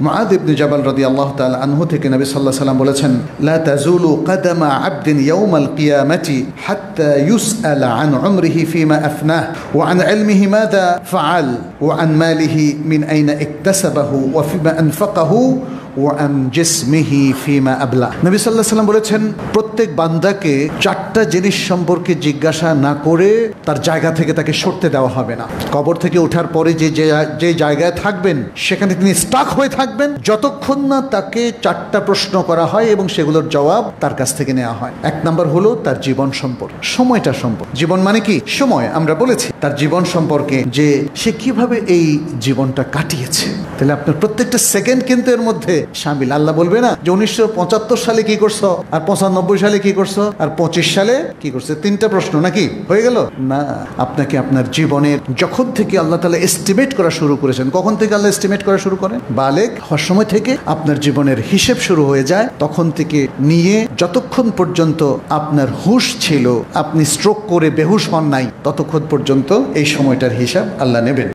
Muadh ইবনে জাবাল রাদিয়াল্লাহু তাআলা আনহু থেকে নবী সাল্লাল্লাহু আলাইহি ওয়াসাল্লাম বলেছেন, লা তাজুলু কাদামা আবদিন ইয়াউমাল কিয়ামাতি হাত্তা ইউসআলা আন উমরিহি ফিমা আফনাহ ওয়া আন ইলমিহি মাযা ফাআল ওয়া আন মালিহি মিন আইনা ইকতাসাবাহু ওয়া ফিমা আনফাকাহু ওয়া আন জিসমিহি ফিমা আবলা। নবী সাল্লাল্লাহু আলাইহি ওয়াসাল্লাম বলেছেন, প্রত্যেক বান্দাকে চারটা জিনিস সম্পর্কে জিজ্ঞাসা না করে তার জায়গা থেকে তাকে সরতে দেওয়া হবে না। কবর থেকে ওঠার পরে যে জায়গায় থাকবেন সেখানে তিনি স্টাক হয়ে থাকবেন যতক্ষণ না তাকে চারটা প্রশ্ন করা হয় এবং সেগুলোর জবাব তার কাছ থেকে নেওয়া হয়। এক নম্বর হলো তার জীবন সম্পর্কে, সময়টা সম্পর্কে। জীবন মানে কি? সময়। আমরা বলেছি তার জীবন সম্পর্কে, যে সে কিভাবে এই জীবনটা কাটিয়েছে। তাহলে আপনার প্রত্যেকটা সেকেন্ড কিন্তু এর মধ্যে শামিল। আল্লাহ বলবে না যে 1975 সালে কি করছো, আর 95 সালে কি করছো, আর 25 সালে কি করছে। তিনটা প্রশ্ন নাকি হয়ে গেল না। আপনাকে আপনার জীবনের যখন থেকে আল্লাহ তাআলা এস্টিমেট করা শুরু করেছেন, কখন থেকে আল্লাহ এস্টিমেট করা শুরু করেন? বালেগ হওয়ার সময় থেকে আপনার জীবনের হিসেব শুরু হয়ে যায়। তখন থেকে নিয়ে যতক্ষণ পর্যন্ত আপনার হুঁশ ছিল, আপনি স্ট্রোক করে বেহুশ হন নাই, ততক্ষণ পর্যন্ত এই সময়টার হিসাব আল্লাহ নেবেন।